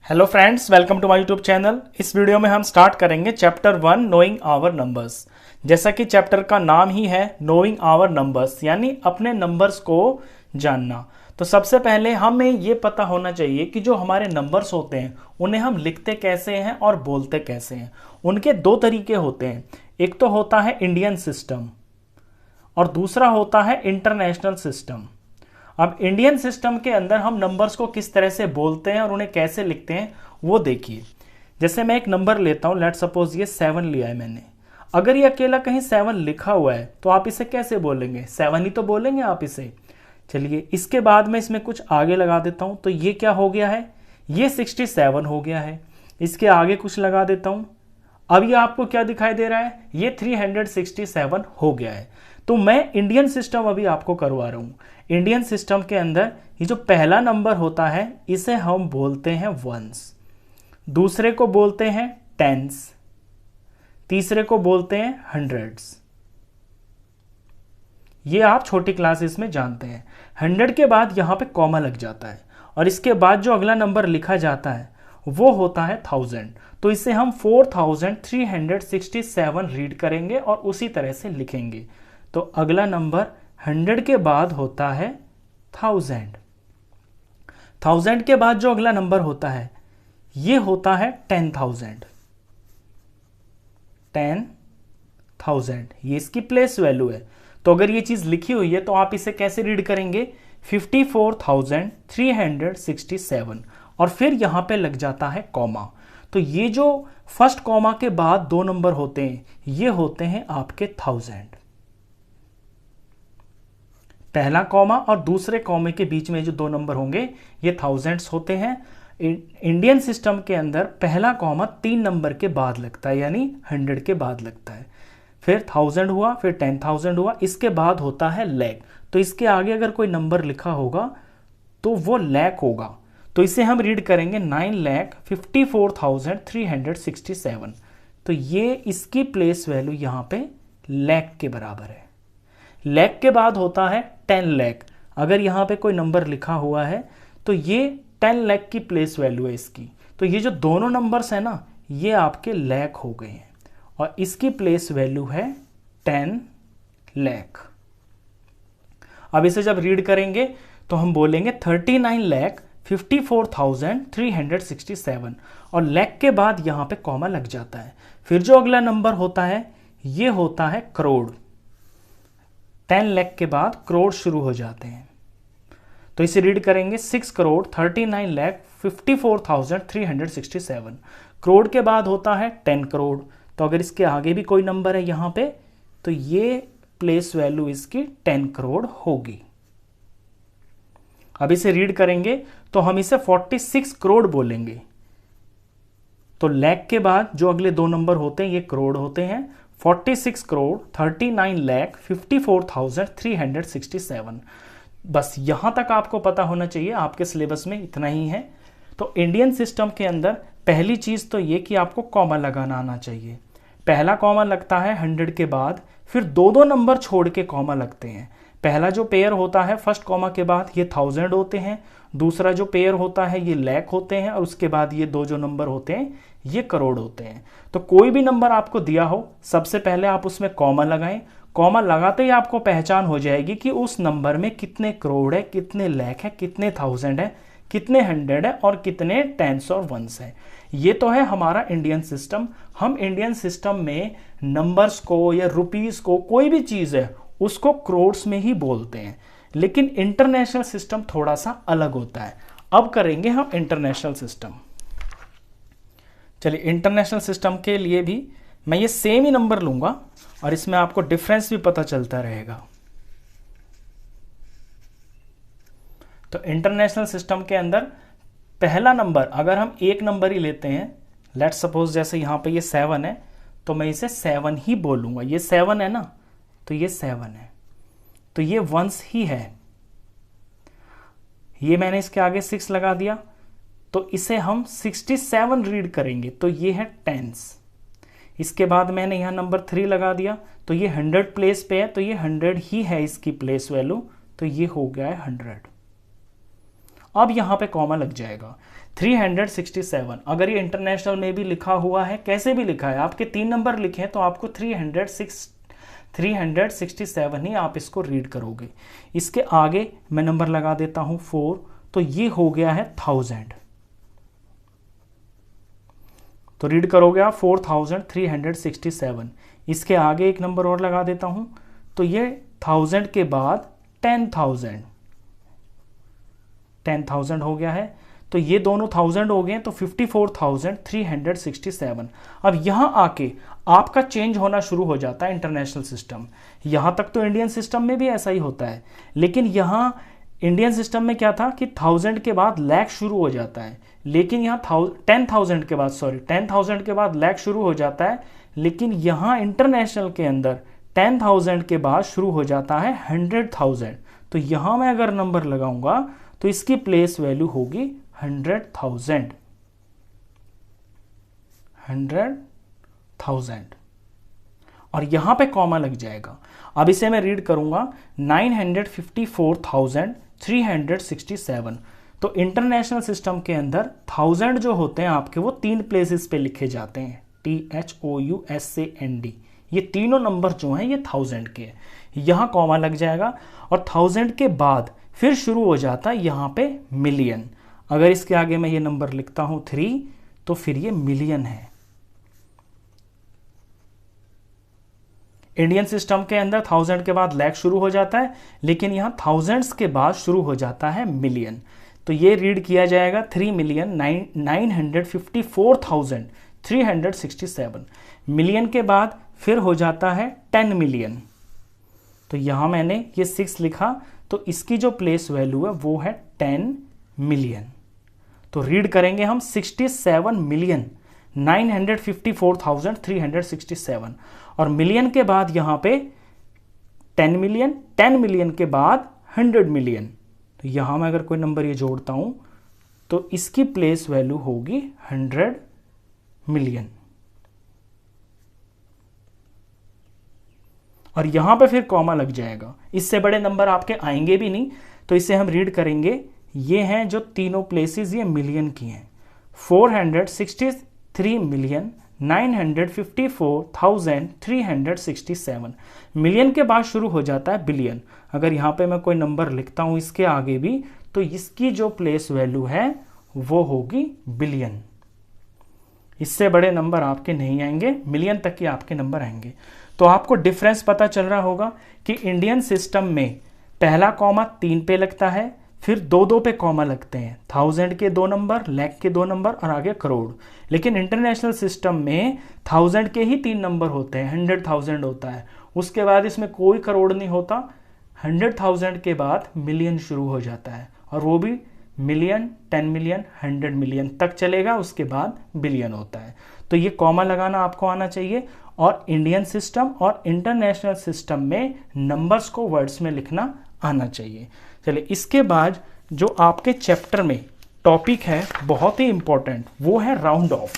Hello friends, welcome to my YouTube channel. इस video में हम स्टार्ट करेंगे चैप्टर 1 नोइंग आवर नंबर्स। जैसा कि चैप्टर का नाम ही है नोइंग आवर नंबर्स, यानी अपने नंबर्स को जानना। तो सबसे पहले हमें ये पता होना चाहिए कि जो हमारे नंबर्स होते हैं उन्हें हम लिखते कैसे हैं और बोलते कैसे हैं। उनके दो तरीके होते हैं, एक तो होता है इंडियन सिस्टम और दूसरा होता है इंटरनेशनल सिस्टम। अब इंडियन सिस्टम के अंदर हम नंबर्स को किस तरह से बोलते हैं और उन्हें कैसे लिखते हैं वो देखिए। जैसे मैं एक नंबर लेता हूं, लेट सपोज ये 7 लिया है मैंने। अगर ये अकेला कहीं 7 लिखा हुआ है तो आप इसे कैसे बोलेंगे? 7 ही तो बोलेंगे आप इसे। चलिए, इसके बाद में इसमें कुछ आगे लगा देता हूं, तो ये क्या हो गया है? ये 67 हो गया है। इसके आगे कुछ लगा देता हूं, अब ये आपको क्या दिखाई दे रहा है? ये 367 हो गया है। तो मैं इंडियन सिस्टम अभी आपको करवा रहा हूं। इंडियन सिस्टम के अंदर ये जो पहला नंबर होता है इसे हम बोलते हैं वंस, दूसरे को बोलते हैं टेंस, तीसरे को बोलते हैं हंड्रेड्स। ये आप छोटी क्लासेस में जानते हैं। 100 के बाद यहां पे कॉमा लग जाता है और इसके बाद जो अगला नंबर लिखा जाता है वो होता है 1000। तो इसे हम 4367 रीड करेंगे और उसी तरह से लिखेंगे। तो अगला नंबर 100 के बाद होता है 1000। 1000 के बाद जो अगला नंबर होता है ये होता है 10,000। 10,000 ये इसकी प्लेस वैल्यू है। तो अगर ये चीज लिखी हुई है तो आप इसे कैसे रीड करेंगे? 54,367 और फिर यहां पे लग जाता है कॉमा। तो ये जो फर्स्ट कॉमा के बाद दो नंबर होते हैं ये होते हैं आपके 1000। पहला कॉमा और दूसरे कॉमे के बीच में जो दो नंबर होंगे ये थाउजेंड्स होते हैं। इंडियन सिस्टम के अंदर पहला कॉमा 3 नंबर के बाद लगता है, यानी 100 के बाद लगता है। फिर 1000 हुआ, फिर 10,000 हुआ, इसके बाद होता है लैख। तो इसके आगे अगर कोई नंबर लिखा होगा तो वो लैख होगा। तो इसे हम रीड करेंगे 9,54,367। तो ये इसकी प्लेस वैल्यू यहां पे लैख के बराबर है। लैख के बाद होता है 10 लाख। अगर यहां पे कोई नंबर लिखा हुआ है तो ये 10 लाख की प्लेस वैल्यू है इसकी। तो ये जो दोनों नंबर्स है ना ये आपके लैख हो गए हैं और इसकी प्लेस वैल्यू है 10 लाख। अब इसे जब रीड करेंगे तो हम बोलेंगे 39,54,367 और लैख के बाद यहां पे कॉमा लग जाता है। फिर जो अगला नंबर होता है ये होता है करोड़। 10 लाख के बाद करोड़ शुरू हो जाते हैं। तो इसे रीड करेंगे 6,39,54,367। करोड़ के बाद होता है 10 करोड़। तो अगर इसके आगे भी कोई नंबर है यहां पे तो ये प्लेस वैल्यू इसकी 10 करोड़ होगी। अब इसे रीड करेंगे तो हम इसे 46 करोड़ बोलेंगे। तो लाख के बाद जो अगले दो नंबर होते हैं ये करोड़ होते हैं। 46 करोड़ 39,54,367। बस यहां तक आपको पता होना चाहिए, आपके सिलेबस में इतना ही है। तो इंडियन सिस्टम के अंदर पहली चीज तो ये कि आपको कॉमा लगाना आना चाहिए। पहला कॉमा लगता है 100 के बाद, फिर दो दो नंबर छोड़ के कॉमा लगते हैं। पहला जो पेयर होता है फर्स्ट कॉमा के बाद ये 1000 होते हैं, दूसरा जो पेयर होता है ये लैख होते हैं और उसके बाद ये दो जो नंबर होते हैं ये करोड़ होते हैं। तो कोई भी नंबर आपको दिया हो सबसे पहले आप उसमें कॉमा लगाएं। कॉमा लगाते ही आपको पहचान हो जाएगी कि उस नंबर में कितने करोड़ है, कितने लैख है, कितने 1000 है, कितने 100 है और कितने टेंस और वंस है। ये तो है हमारा इंडियन सिस्टम। हम इंडियन सिस्टम में नंबर्स को या रुपीस को, कोई भी चीज है उसको करोड्स में ही बोलते हैं। लेकिन इंटरनेशनल सिस्टम थोड़ा सा अलग होता है। अब करेंगे हम इंटरनेशनल सिस्टम। चलिए, इंटरनेशनल सिस्टम के लिए भी मैं ये सेम ही नंबर लूंगा और इसमें आपको डिफरेंस भी पता चलता रहेगा। तो इंटरनेशनल सिस्टम के अंदर पहला नंबर अगर हम एक नंबर ही लेते हैं, लेट सपोज जैसे यहां पे ये 7 है तो मैं इसे 7 ही बोलूंगा। ये 7 है ना, तो ये 7 है, तो ये वंस ही है। ये मैंने इसके आगे 6 लगा दिया तो इसे हम 67 रीड करेंगे। तो ये है टेंस। इसके बाद मैंने यहां नंबर 3 लगा दिया तो ये 100 प्लेस पे है, तो ये 100 ही है इसकी प्लेस वैल्यू। तो ये हो गया है 100। अब यहाँ पे कॉमा लग जाएगा। 367, अगर ये इंटरनेशनल में भी लिखा हुआ है, कैसे भी लिखा है, आपके 3 नंबर लिखे हैं तो आपको 367 ही आप इसको रीड करोगे। इसके आगे मैं नंबर लगा देता हूं 4, तो ये हो गया है 1000। तो रीड करोगे आप 4367। इसके आगे एक नंबर और लगा देता हूं, तो ये 1000 के बाद 10,000 हो गया है। तो ये दोनों 1000 हो गए, तो 54,367। अब यहां आके आपका चेंज होना शुरू हो जाता है इंटरनेशनल सिस्टम। यहां तक तो इंडियन सिस्टम में भी ऐसा ही होता है, लेकिन यहां इंडियन सिस्टम में क्या था कि 1000 के बाद लैख शुरू हो जाता है, लेकिन यहाँ 10,000 के बाद लैख शुरू हो जाता है, लेकिन यहाँ इंटरनेशनल के अंदर 10,000 के बाद शुरू हो जाता है 100,000। तो यहाँ मैं अगर नंबर लगाऊंगा तो इसकी प्लेस वैल्यू होगी 100,000। और यहां पे कॉमा लग जाएगा। अब इसे मैं रीड करूंगा 954,367। तो इंटरनेशनल सिस्टम के अंदर 1000 जो होते हैं आपके, वो 3 प्लेसेस पे लिखे जाते हैं, THOUSAND। ये तीनों नंबर जो हैं ये 1000 के हैं। यहां कॉमा लग जाएगा और 1000 के बाद फिर शुरू हो जाता है यहां पे मिलियन। अगर इसके आगे मैं ये नंबर लिखता हूं 3, तो फिर ये मिलियन है। इंडियन सिस्टम के अंदर 1000 के बाद लैख शुरू हो जाता है, लेकिन यहां थाउजेंड्स के बाद शुरू हो जाता है मिलियन। तो ये रीड किया जाएगा 3,954,367। मिलियन के बाद फिर हो जाता है 10 मिलियन। तो यहां मैंने ये 6 लिखा, तो इसकी जो प्लेस वैल्यू है वो है 10 मिलियन। तो रीड करेंगे हम 67,954,367। और मिलियन के बाद यहां पे 10 मिलियन, 10 मिलियन के बाद 100 मिलियन। तो यहां मैं अगर कोई नंबर ये जोड़ता हूं तो इसकी प्लेस वैल्यू होगी 100 मिलियन। और यहां पे फिर कॉमा लग जाएगा। इससे बड़े नंबर आपके आएंगे भी नहीं, तो इसे हम रीड करेंगे। ये हैं जो तीनों प्लेसेस ये मिलियन की हैं, 463,954,367। मिलियन के बाद शुरू हो जाता है बिलियन। अगर यहाँ पे मैं कोई नंबर लिखता हूँ इसके आगे भी, तो इसकी जो प्लेस वैल्यू है वो होगी बिलियन। इससे बड़े नंबर आपके नहीं आएंगे, मिलियन तक के आपके नंबर आएंगे। तो आपको डिफरेंस पता चल रहा होगा कि इंडियन सिस्टम में पहला कॉमा 3 पे लगता है, फिर 2-2 पे कॉमा लगते हैं, 1000 के 2 नंबर, लैख के 2 नंबर और आगे करोड़। लेकिन इंटरनेशनल सिस्टम में 1000 के ही 3 नंबर होते हैं, 100,000 होता है, उसके बाद इसमें कोई करोड़ नहीं होता। 100,000 के बाद मिलियन शुरू हो जाता है, और वो भी मिलियन, 10 मिलियन, 100 मिलियन तक चलेगा, उसके बाद बिलियन होता है। तो ये कॉमा लगाना आपको आना चाहिए, और इंडियन सिस्टम और इंटरनेशनल सिस्टम में नंबर्स को वर्ड्स में लिखना आना चाहिए। चलिए, इसके बाद जो आपके चैप्टर में टॉपिक है बहुत ही इंपॉर्टेंट, वो है राउंड ऑफ।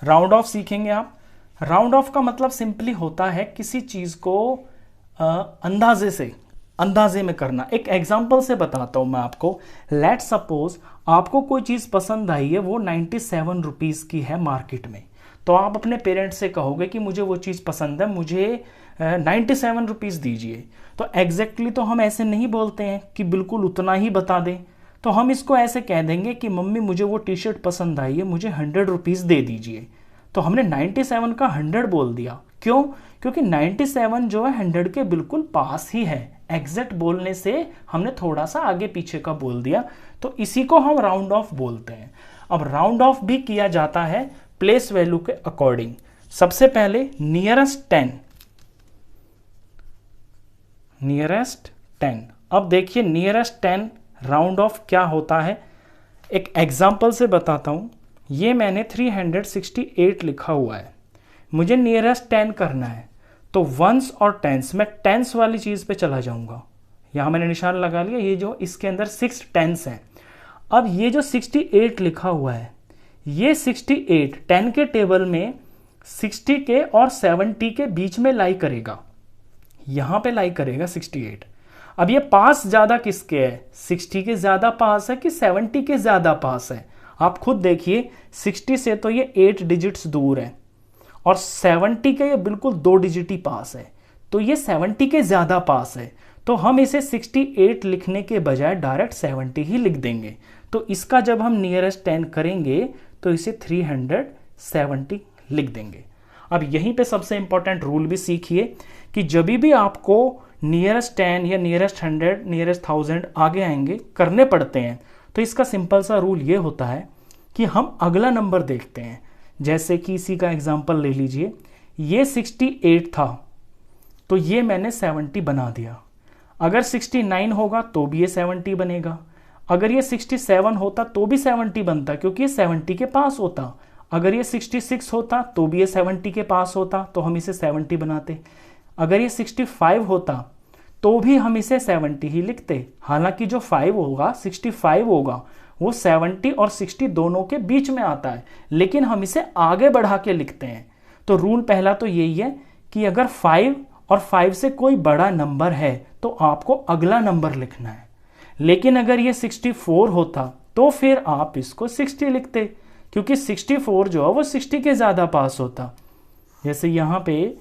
राउंड ऑफ सीखेंगे आप। राउंड ऑफ का मतलब सिंपली होता है किसी चीज को अंदाजे में करना। एक एग्जांपल से बताता हूं मैं आपको। लेट्स सपोज आपको कोई चीज पसंद आई है, वो 97 रुपीज की है मार्केट में, तो आप अपने पेरेंट्स से कहोगे कि मुझे वो चीज पसंद है, मुझे 97 रुपीज दीजिए। तो एग्जैक्टली तो हम ऐसे नहीं बोलते हैं कि बिल्कुल उतना ही बता दें, तो हम इसको ऐसे कह देंगे कि मम्मी मुझे वो टी शर्ट पसंद आई है, मुझे 100 रुपीज दे दीजिए। तो हमने 97 का 100 बोल दिया। क्यों? क्योंकि 97 जो है 100 के बिल्कुल पास ही है। एग्जैक्ट बोलने से हमने थोड़ा सा आगे पीछे का बोल दिया, तो इसी को हम राउंड ऑफ बोलते हैं। अब राउंड ऑफ भी किया जाता है प्लेस वैल्यू के अकॉर्डिंग। सबसे पहले नियरेस्ट 10। अब देखिए नियरेस्ट 10 राउंड ऑफ क्या होता है, एक एग्जांपल से बताता हूं। ये मैंने 368 लिखा हुआ है, मुझे नियरेस्ट 10 करना है, तो वंस और टेंस, मैं टेंस वाली चीज पे चला जाऊंगा। यहां मैंने निशान लगा लिया, ये जो इसके अंदर 6 टेंस हैं। अब ये जो 68 लिखा हुआ है, ये 68 10 के टेबल में 60 के और 70 के बीच में लाई करेगा, यहां पे लाई करेगा 68। अब ये पास ज्यादा किसके है, 60 के ज्यादा पास है कि 70 के ज्यादा पास है? आप खुद देखिए, 60 से तो ये 8 डिजिट्स दूर है और 70 के ये बिल्कुल 2 डिजिट ही पास है, तो ये 70 के ज्यादा पास है। तो हम इसे 68 लिखने के बजाय डायरेक्ट 70 ही लिख देंगे। तो इसका जब हम नियरेस्ट 10 करेंगे तो इसे 370 लिख देंगे। अब यहीं पे सबसे इंपॉर्टेंट रूल भी सीखिए कि जब भी आपको नियरेस्ट 10 या नियरेस्ट 100, नियरेस्ट 1000 आगे आएंगे करने पड़ते हैं, तो इसका सिंपल सा रूल ये होता है कि हम अगला नंबर देखते हैं। जैसे कि इसी का एग्जांपल ले लीजिए, ये 68 था तो ये मैंने 70 बना दिया। अगर 69 होगा तो भी ये 70 बनेगा, अगर ये 67 होता तो भी 70 बनता क्योंकि ये 70 के पास होता, अगर ये 66 होता तो भी ये 70 के पास होता तो हम इसे 70 बनाते, अगर ये 65 होता तो भी हम इसे 70 ही लिखते। हालांकि जो 5 होगा 65 होगा वो 70 और 60 दोनों के बीच में आता है, लेकिन हम इसे आगे बढ़ा के लिखते हैं। तो रूल पहला तो यही है कि अगर 5 और 5 से कोई बड़ा नंबर है तो आपको अगला नंबर लिखना है, लेकिन अगर ये 64 होता तो फिर आप इसको 60 लिखते क्योंकि 64 जो है वो 60 के ज़्यादा पास होता। जैसे यहाँ पे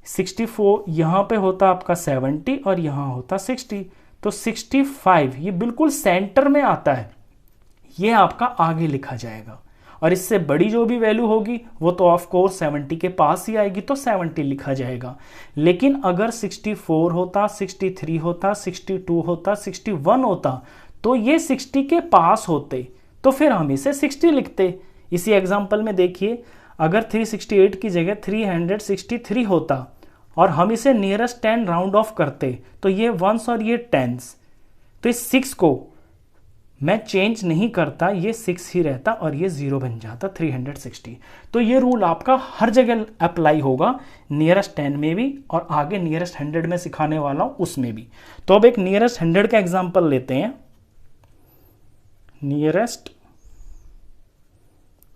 64 यहाँ पे होता आपका 70 और यहाँ होता 60, तो 65 ये बिल्कुल सेंटर में आता है, ये आपका आगे लिखा जाएगा। और इससे बड़ी जो भी वैल्यू होगी वो तो ऑफ कोर्स 70 के पास ही आएगी तो 70 लिखा जाएगा। लेकिन अगर 64 होता, 63 होता, 62 होता, 61 होता तो ये 60 के पास होते तो फिर हम इसे 60 लिखते। इसी एग्जांपल में देखिए, अगर 368 की जगह 363 होता और हम इसे नियरेस्ट 10 राउंड ऑफ करते तो ये वंस और ये टेंस, तो इस 6 को मैं चेंज नहीं करता, ये 6 ही रहता और ये 0 बन जाता 360। तो ये रूल आपका हर जगह अप्लाई होगा, नियरेस्ट 10 में भी और आगे नियरेस्ट 100 में सिखाने वाला हूं उसमें भी। तो अब एक नियरेस्ट 100 का एग्जांपल लेते हैं। नियरेस्ट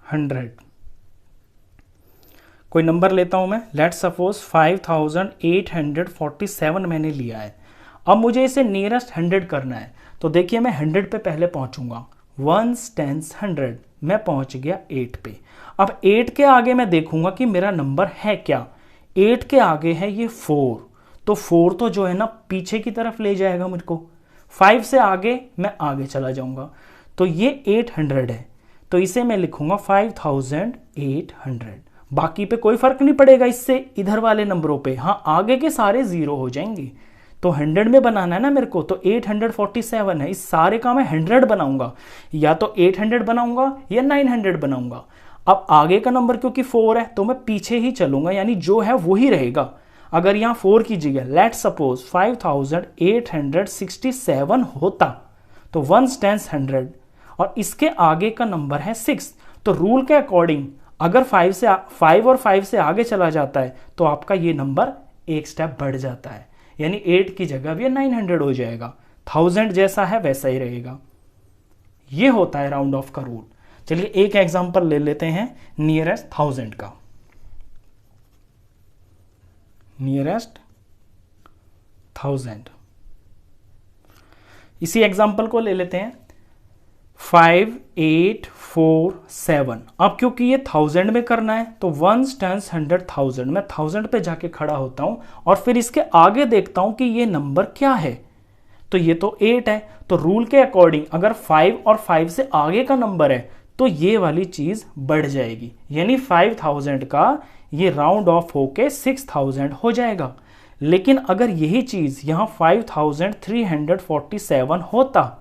100 कोई नंबर लेता हूं मैं, लेट्स सपोज 5847 मैंने लिया है। अब मुझे इसे नियरेस्ट 100 करना है, तो देखिए मैं 100 पे पहले पहुंचूंगा, 1s 10s 100, मैं पहुंच गया 8 पे। अब 8 के आगे मैं देखूंगा कि मेरा नंबर है क्या। 8 के आगे है ये 4, तो 4 तो जो है ना पीछे की तरफ ले जाएगा मुझको। 5 से आगे मैं आगे चला जाऊंगा, तो ये 800 है, तो इसे मैं लिखूंगा 5800। बाकी पे कोई फर्क नहीं पड़ेगा इससे इधर वाले नंबरों पे, हाँ आगे के सारे 0 हो जाएंगे। तो 100 में बनाना है ना मेरे को, तो 847 है, इस सारे का मैं 100 बनाऊंगा, या तो 800 बनाऊंगा या 900 बनाऊंगा। अब आगे का नंबर क्योंकि 4 है तो मैं पीछे ही चलूंगा, यानी जो है वो ही रहेगा। अगर यहाँ 4 की जगह लेट्स सपोज 5867 होता तो 1s 10s 100 और इसके आगे का नंबर है 6, तो रूल के अकॉर्डिंग अगर 5 और 5 से आगे चला जाता है तो आपका ये नंबर एक स्टेप बढ़ जाता है, यानी 8 की जगह भी 900 हो जाएगा। 1000 जैसा है वैसा ही रहेगा। ये होता है राउंड ऑफ का रूल। चलिए एक एग्जांपल ले लेते हैं नियरेस्ट 1000 का। नियरेस्ट 1000, इसी एग्जांपल को ले लेते हैं 5847। अब क्योंकि ये 1000 में करना है तो 1s 10s 100 1000, मैं 1000 पे जाके खड़ा होता हूं और फिर इसके आगे देखता हूं कि ये नंबर क्या है, तो ये तो 8 है। तो रूल के अकॉर्डिंग अगर 5 और 5 से आगे का नंबर है तो ये वाली चीज बढ़ जाएगी, यानी 5000 का ये राउंड ऑफ होके 6000 हो जाएगा। लेकिन अगर यही चीज यहां 5347 होता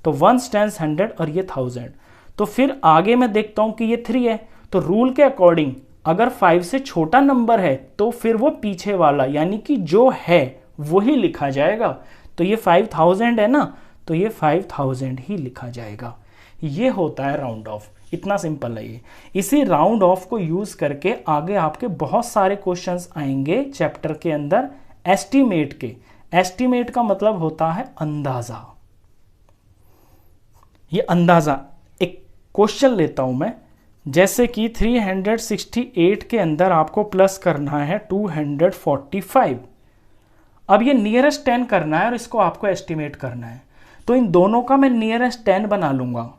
तो 1s 10s 100 और ये 1000, तो फिर आगे मैं देखता हूं कि ये 3 है, तो रूल के अकॉर्डिंग अगर 5 से छोटा नंबर है तो फिर वो पीछे वाला यानी कि जो है वही लिखा जाएगा। तो ये 5000 है ना, तो ये 5000 ही लिखा जाएगा। ये होता है राउंड ऑफ, इतना सिंपल है ये। इसी राउंड ऑफ को यूज करके आगे आपके बहुत सारे क्वेश्चंस आएंगे चैप्टर के अंदर एस्टीमेट के। एस्टीमेट का मतलब होता है अंदाजा। ये अंदाजा, एक क्वेश्चन लेता हूं मैं, जैसे कि 368 के अंदर आपको प्लस करना है 245। अब ये नियरेस्ट 10 करना है और इसको आपको एस्टिमेट करना है, तो इन दोनों का मैं नियरेस्ट 10 बना लूँगा,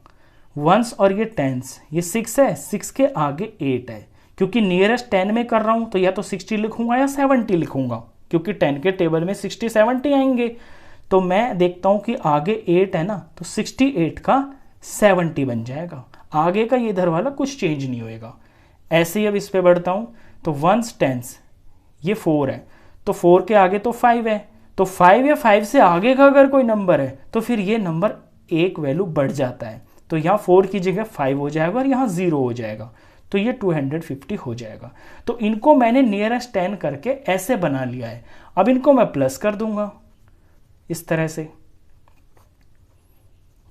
वंस और ये टेंस। ये 6 है, 6 के आगे 8 है, क्योंकि नियरेस्ट 10 में कर रहा हूँ तो या तो 60 लिखूंगा या 70 लिखूंगा, क्योंकि 10 के टेबल में 60 70 आएंगे। तो मैं देखता हूँ कि आगे 8 है ना, तो 68 का 70 बन जाएगा, आगे का ये इधर वाला कुछ चेंज नहीं होएगा। ऐसे ही अब इस पे बढ़ता हूँ, तो वंस टेंस ये 4 है, तो 4 के आगे तो 5 है, तो 5 या 5 से आगे का अगर कोई नंबर है तो फिर ये नंबर एक वैल्यू बढ़ जाता है, तो यहाँ 4 की जगह 5 हो जाएगा और यहाँ 0 हो जाएगा, तो ये 250 हो जाएगा। तो इनको मैंने नियरेस्ट 10 करके ऐसे बना लिया है। अब इनको मैं प्लस कर दूंगा इस तरह से,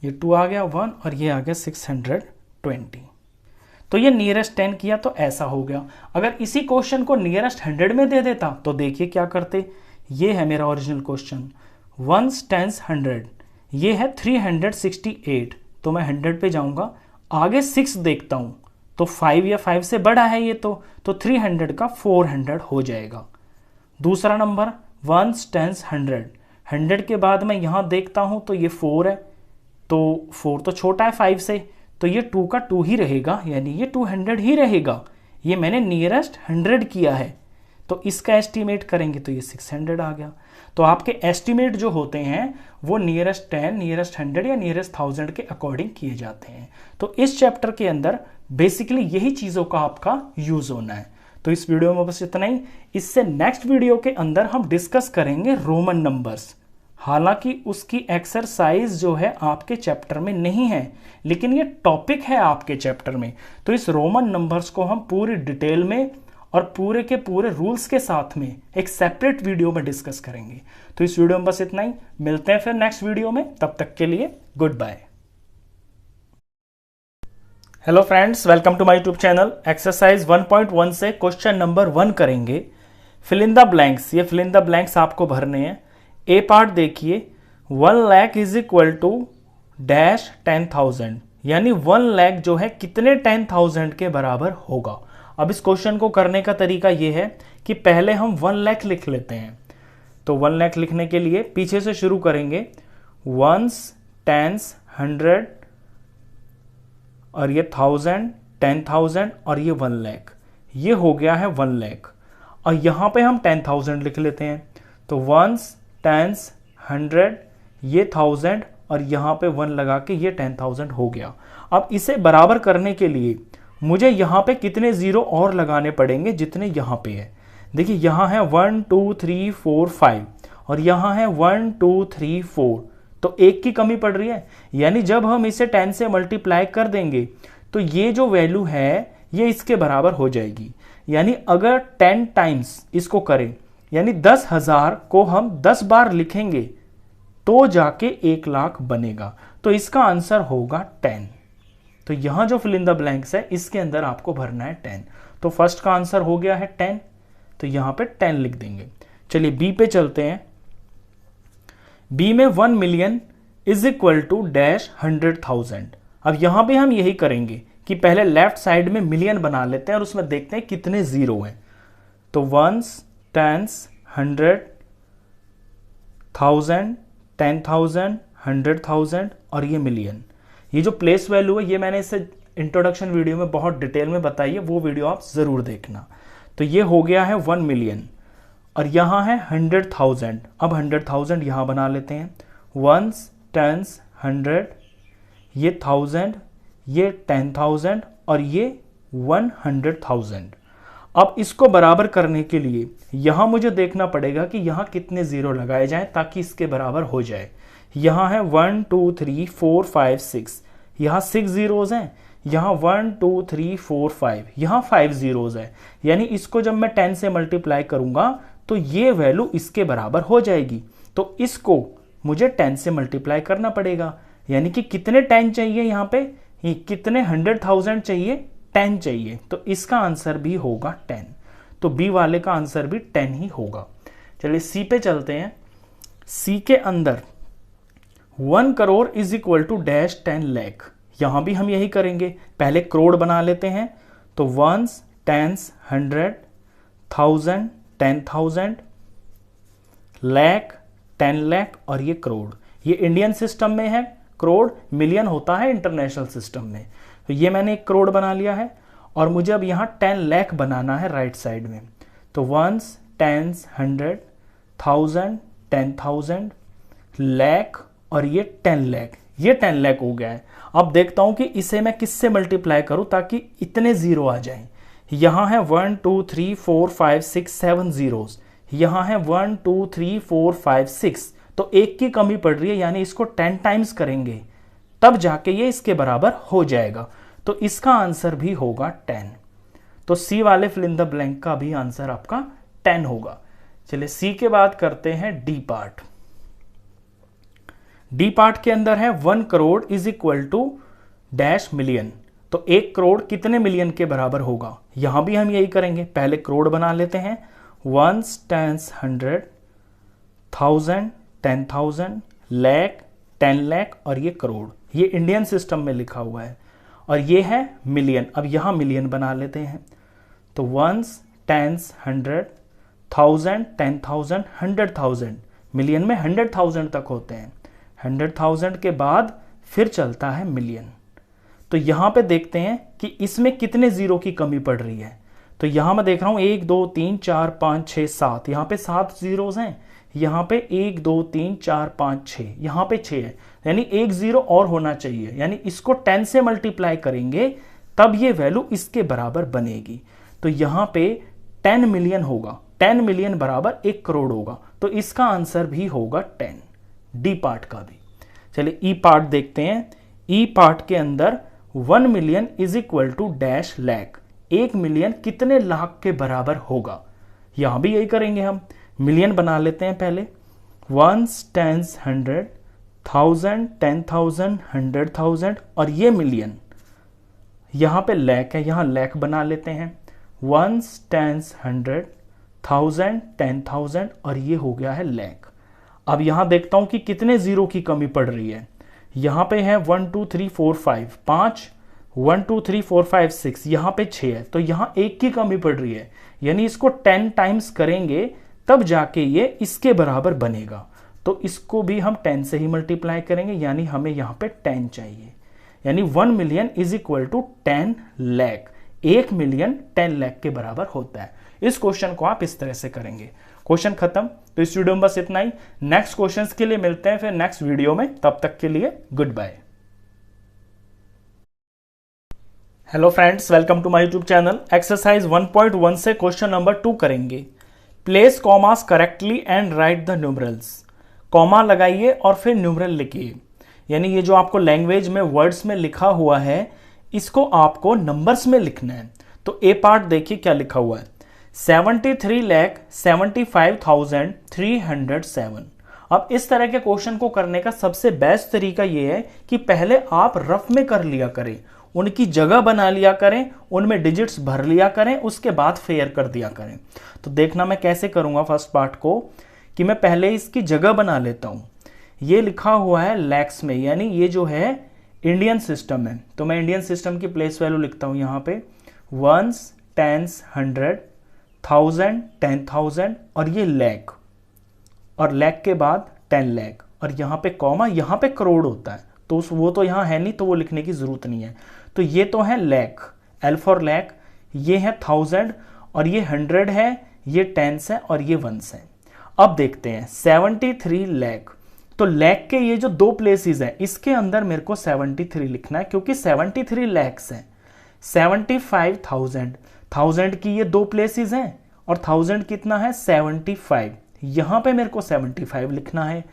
ये 2 आ गया 1 और ये आ गया 620। तो ये नियरेस्ट 10 किया तो ऐसा हो गया। अगर इसी क्वेश्चन को नियरेस्ट 100 में दे देता तो देखिए क्या करते। ये है मेरा ओरिजिनल क्वेश्चन, वंस टेंस 100, ये है 368, तो मैं 100 पे जाऊंगा, आगे 6 देखता हूं तो 5 या 5 से बड़ा है ये, तो 300 का 400 हो जाएगा। दूसरा नंबर वंस टेंस 100, 100 के बाद मैं यहाँ देखता हूँ तो ये 4 है, तो 4 तो छोटा है 5 से, तो ये 2 का 2 ही रहेगा, यानी ये 200 ही रहेगा। ये मैंने नियरेस्ट 100 किया है, तो इसका एस्टीमेट करेंगे तो ये 600 आ गया। तो आपके एस्टीमेट जो होते हैं वो नियरेस्ट 10, नियरेस्ट 100 या नियरेस्ट 1000 के अकॉर्डिंग किए जाते हैं। तो इस चैप्टर के अंदर बेसिकली यही चीज़ों का आपका यूज़ होना है। तो इस वीडियो में बस इतना ही। इससे नेक्स्ट वीडियो के अंदर हम डिस्कस करेंगे रोमन नंबर्स। हालांकि उसकी एक्सरसाइज जो है आपके चैप्टर में नहीं है, लेकिन ये टॉपिक है आपके चैप्टर में। तो इस रोमन नंबर्स को हम पूरी डिटेल में और पूरे के पूरे रूल्स के साथ में एक सेपरेट वीडियो में डिस्कस करेंगे। तो इस वीडियो में बस इतना ही, मिलते हैं फिर नेक्स्ट वीडियो में, तब तक के लिए good bye. Hello friends, welcome to my YouTube channel. Exercise 1.1 से क्वेश्चन नंबर 1 करेंगे, फिल इन द ब्लैंक्स। ये फिल इन द ब्लैंक्स आपको भरने हैं। ए पार्ट देखिए, 1 lakh is equal to dash 10,000, यानी 1 लाख जो है कितने 10,000 के बराबर होगा। अब इस क्वेश्चन को करने का तरीका ये है कि पहले हम 1 लाख लिख लेते हैं। तो 1 लाख लिखने के लिए पीछे से शुरू करेंगे, वंस, टेंस, 100 और ये 1000, 10,000 और ये 1 लाख, ये हो गया है 1 लाख। और यहां पे हम 10,000 लिख लेते हैं, तो वंस, टेंस, 100, ये 1000 और यहां पे 1 लगा के ये 10,000 हो गया। अब इसे बराबर करने के लिए मुझे यहां पे कितने जीरो और लगाने पड़ेंगे जितने यहां पे है। देखिए यहां है 1 2 3 4 5 और यहां है 1 2 3 4, तो एक की कमी पड़ रही है। यानी जब हम इसे 10 से मल्टीप्लाई कर देंगे तो ये जो वैल्यू है ये इसके बराबर हो जाएगी। यानी अगर 10 टाइम्स इसको करें, यानी 10,000 को हम 10 बार लिखेंगे तो जाके 1 लाख बनेगा। तो इसका आंसर होगा 10। तो यहां जो फिल इन द ब्लैंक्स है इसके अंदर आपको भरना है 10। तो फर्स्ट का आंसर हो गया है 10, तो यहां पे 10 लिख देंगे। चलिए बी पे चलते हैं। बी में 1 million is equal to dash 100,000। अब यहां पे हम यही करेंगे कि पहले लेफ्ट साइड में मिलियन बना लेते हैं और उसमें देखते हैं कितने जीरो हैं। तो वंस, टेंस, 100, 1000, 10,000, 100,000 और ये मिलियन। ये जो प्लेस वैल्यू है ये मैंने इसे इंट्रोडक्शन वीडियो में बहुत डिटेल में बताई है, वो वीडियो आप जरूर देखना। तो ये हो गया है 1 मिलियन और यहां है 100,000। अब 100,000 यहां बना लेते हैं, वंस, टेंस, 100, ये 1000, ये 10,000 और ये 100,000। अब इसको बराबर करने के लिए यहां मुझे देखना पड़ेगा कि यहां कितने जीरो लगाए जाएं ताकि इसके बराबर हो जाए। यहां है 1 2 3 4 5 6, यहां 6 जीरोज हैं, यहां 1 2 3 4 5, यहां 5 जीरोज है। यानी इसको जब मैं 10 से मल्टीप्लाई करूंगा तो ये वैल्यू इसके बराबर हो जाएगी। तो इसको मुझे 10 से मल्टीप्लाई करना पड़ेगा। यानी कि कितने 10 चाहिए यहां पे, कितने 100,000 चाहिए, 10 चाहिए। तो इसका आंसर भी होगा 10। तो बी वाले का आंसर भी 10 ही होगा। चलिए सी पे चलते हैं। सी के अंदर 1 crore is equal to dash 10 lakh. यहां भी हम यही करेंगे, पहले करोड़ बना लेते हैं। तो वंस, टेंस, 100, 1000, 10,000, लाख, 10 लाख और ये करोड़। ये इंडियन सिस्टम में है करोड़, मिलियन होता है इंटरनेशनल सिस्टम में। तो ये मैंने 1 करोड़ बना लिया है और मुझे अब यहाँ 10 लाख बनाना है राइट साइड में। तो वंस, टेंस, 100, 1000, 10,000, लाख और ये 10 लाख, ये 10 लाख हो गया है। अब देखता हूं कि इसे मैं किससे मल्टीप्लाई करूं ताकि इतने जीरो आ जाएं। यहां है 1 2 3 4 5 6 7 जीरोस, यहां है 1 2 3 4 5 6, तो एक की कमी पड़ रही है, यानी इसको 10 टाइम्स करेंगे तब जाके ये इसके बराबर हो जाएगा। तो इसका आंसर भी होगा 10। तो सी वाले फिल इन द ब्लैंक का भी आंसर आपका 10 होगा। चलिए सी के बाद करते हैं डी पार्ट। डी पार्ट के अंदर है 1 crore is equal to dash million. तो 1 करोड़ कितने मिलियन के बराबर होगा? यहां भी हम यही करेंगे, पहले करोड़ बना लेते हैं। 1 टेंस 100, 1000, 10,000, लाख, 10 लाख और ये करोड़। ये इंडियन सिस्टम में लिखा हुआ है और ये है मिलियन। अब यहां मिलियन बना लेते हैं। तो 1 टेंस 100, 1000, 10,000, 100,000, मिलियन में 100,000 तक होते हैं। 100,000 के बाद फिर चलता है मिलियन। तो यहां पे देखते हैं कि इसमें कितने जीरो की कमी पड़ रही है। तो यहां मैं देख रहा हूं 1 2 3 4 5 6 7, यहां पे 7 जीरोस हैं। यहां पे 1 2 3 4 5 6, यहां पे 6 है, यानी 1 जीरो और होना चाहिए। यानी इसको 10 से मल्टीप्लाई करेंगे तब ये वैल्यू इसके बराबर बनेगी। तो यहां पे 10 मिलियन होगा, 10 मिलियन बराबर 1 करोड़ होगा। तो इसका आंसर भी होगा 10, डी पार्ट का भी। चलिए ई पार्ट देखते हैं। ई पार्ट के अंदर 1 million is equal to dash lakh, 1 million कितने लाख के बराबर होगा? यहां भी यही करेंगे, हम मिलियन बना लेते हैं पहले। 1 टेंस 100, 1000, 10,000, 100,000 और ये मिलियन। यहां पे लाख है, यहां लाख बना लेते हैं। 1 टेंस 100, 1000, 10,000 और ये हो गया है लाख। अब यहां देखता हूं कि कितने जीरो की कमी पड़ रही है। यहां पे है 1 2 3 4 5, 5, 1 2 3 4 5 6, यहां पे 6 है। तो यहां 1 की कमी पड़ रही है, यानी इसको 10 टाइम्स करेंगे तब जाके ये इसके बराबर बनेगा। तो इसको भी हम 10 से ही मल्टीप्लाई करेंगे, यानी हमें यहां पे 10 चाहिए। यानी 1 million is equal to 10 lakh, 1 million 10 lakh के बराबर होता है। इस क्वेश्चन को आप इस तरह से करेंगे। क्वेश्चन खत्म। तो इस वीडियो में बस इतना ही। नेक्स्ट क्वेश्चंस के लिए मिलते हैं फिर नेक्स्ट वीडियो में, तब तक के लिए good bye. Hello friends, welcome to my YouTube channel. Exercise 1.1 से क्वेश्चन नंबर 2 करेंगे। Place commas correctly and write the numerals. Comma लगाइए और फिर न्यूमरल लिखिए, यानी ये जो आपको लैंग्वेज में वर्ड्स में लिखा हुआ है इसको आपको नंबर्स में लिखना है। तो ए पार्ट देखिए क्या लिखा हुआ है, 73,75,307। अब इस तरह के क्वेश्चन को करने का सबसे बेस्ट तरीका यह है कि पहले आप रफ में कर लिया करें, उनकी जगह बना लिया करें, उनमें डिजिट्स भर लिया करें, उसके बाद फेयर कर दिया करें। तो देखना मैं कैसे करूंगा फर्स्ट पार्ट को, कि मैं पहले इसकी जगह बना लेता हूं। ये लिखा हुआ है लैक्स में, यानी ये जो है इंडियन सिस्टम है। तो मैं इंडियन सिस्टम की प्लेस वैल्यू लिखता हूं यहां पे 1 टेंस 100, 1000, 10,000 और ये लाख, और लाख के बाद 10 लाख और यहां पे कॉमा, यहां पे करोड़ होता है तो वो तो यहां है नहीं, तो वो लिखने की जरूरत नहीं है। तो ये तो है लाख, एल फॉर लाख, ये है 1000 और ये 100 है, ये 10s है और ये 1s है। अब देखते हैं 73 लाख। तो लाख के ये जो 2 प्लेसेस हैं इसके अंदर मेरे को 73 लिखना है, क्योंकि 73 लैक्स है। 75,000, 1000 की ये 2 प्लेसेस हैं और 1000 कितना है 75, यहां पे मेरे को 75 लिखना है।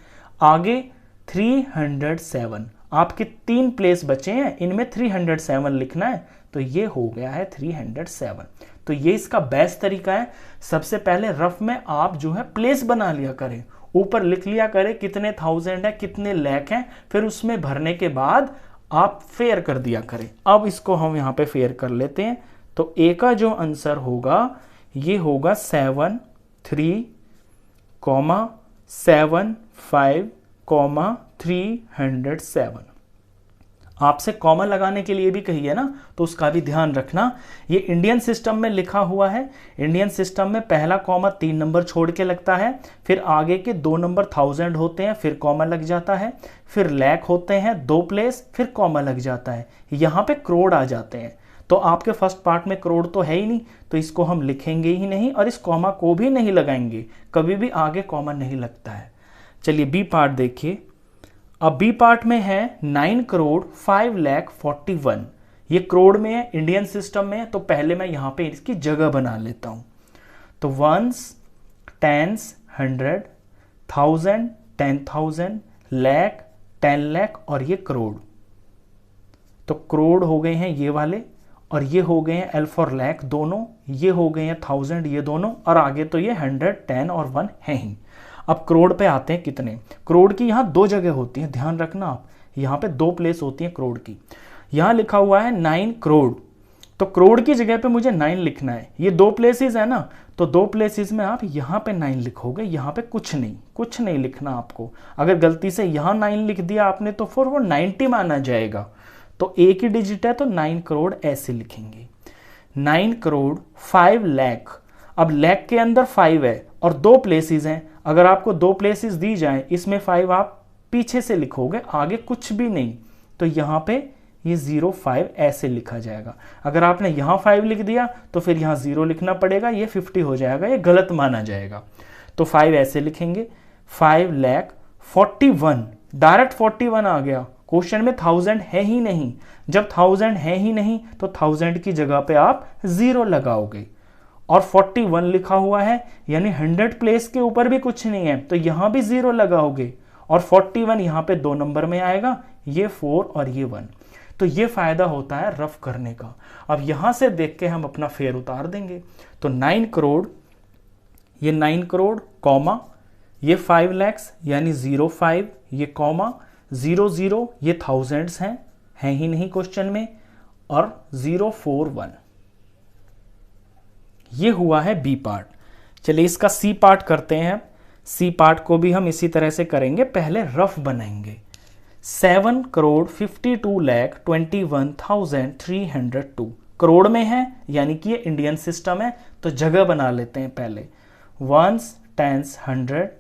आगे 307, आपके 3 प्लेस बचे हैं, इनमें 307 लिखना है, तो ये हो गया है 307। तो ये इसका बेस्ट तरीका है। सबसे पहले रफ में आप जो है प्लेस बना लिया करें, ऊपर लिख लिया करें कितने 1000 है, कितने लाख हैं, फिर उसमें भरने के बाद आप फेयर कर दिया करें। अब इसको हम यहां पे फेयर कर लेते हैं। तो ए का जो आंसर होगा ये होगा 73,75,307। आपसे कॉमा लगाने के लिए भी कही है ना, तो उसका भी ध्यान रखना। ये इंडियन सिस्टम में लिखा हुआ है। इंडियन सिस्टम में पहला कॉमा 3 नंबर छोड़ के लगता है, फिर आगे के 2 नंबर 1000 होते हैं, फिर कॉमा लग जाता है, फिर लाख होते हैं 2 प्लेस, फिर कॉमा लग जाता है, यहाँ पे करोड़ आ जाते हैं। तो आपके फर्स्ट पार्ट में करोड़ तो है ही नहीं, तो इसको हम लिखेंगे ही नहीं और इस कॉमा को भी नहीं लगाएंगे, कभी भी आगे कॉमा नहीं लगता है। चलिए बी पार्ट देखिए। अब बी पार्ट में है 9,05,41,000। ये करोड़ में है, इंडियन सिस्टम में है, तो पहले मैं यहां पे इसकी जगह बना लेता हूं। तो वंस, टेंस, 100, 1000, 10,000, लाख, 10 लाख और ये करोड़। तो करोड़ हो गए हैं ये वाले, और ये हो गए हैं एल फॉर लाख दोनों, ये हो गए हैं 1000 ये दोनों, और आगे तो ये 100, 10 और 1 है ही। अब करोड़ पे आते हैं कितने। करोड़ की यहाँ 2 जगह होती है, ध्यान रखना आप, यहाँ पे 2 प्लेस होती है करोड़ की। यहाँ लिखा हुआ है 9 करोड़, तो करोड़ की जगह पे मुझे 9 लिखना है। ये 2 प्लेसेस है ना, तो 2 प्लेसेस में आप यहाँ पे 9 लिखोगे, यहाँ पे कुछ नहीं लिखना आपको। अगर गलती से यहाँ 9 लिख दिया आपने तो फिर वो 90 माना जाएगा। तो एक ही डिजिट है तो 9 करोड़ ऐसे लिखेंगे। 9 करोड़ 5 लाख। अब लाख के अंदर 5 है और 2 प्लेसेस हैं। अगर आपको 2 प्लेसेस दी जाए, इसमें 5 आप पीछे से लिखोगे, आगे कुछ भी नहीं, तो यहाँ पे ये 05 ऐसे लिखा जाएगा। अगर आपने यहाँ 5 लिख दिया तो फिर यहाँ 0 लिखना पड़ेगा, ये 50 हो जाएगा, ये गलत माना जाएगा। तो 5 ऐसे लिखेंगे। 5,41,000, डायरेक्ट 41 आ गया। क्वेश्चन में 1000 है ही नहीं, जब 1000 है ही नहीं तो 1000 की जगह पे आप 0 लगाओगे, और 41 लिखा हुआ है, यानी 100 प्लेस के ऊपर भी कुछ नहीं है, तो यहां भी 0 लगाओगे, और 41 यहां पे 2 नंबर में आएगा, ये 4 और ये 1। तो ये फायदा होता है रफ करने का। अब यहां से देख के हम अपना फेर उतार देंगे। तो 9 करोड़, ये 9 करोड़ कॉमा, ये 5 लाख यानी 05, ये कॉमा, 00 ये थाउजेंड्स हैं ही नहीं क्वेश्चन में, और 041। ये हुआ है बी पार्ट। चलिए इसका सी पार्ट करते हैं। सी पार्ट को भी हम इसी तरह से करेंगे, पहले रफ बनाएंगे। 7 करोड़ 52,21,302 करोड़ में है, यानी कि ये इंडियन सिस्टम है, तो जगह बना लेते हैं पहले। वंस, टेंस, 100,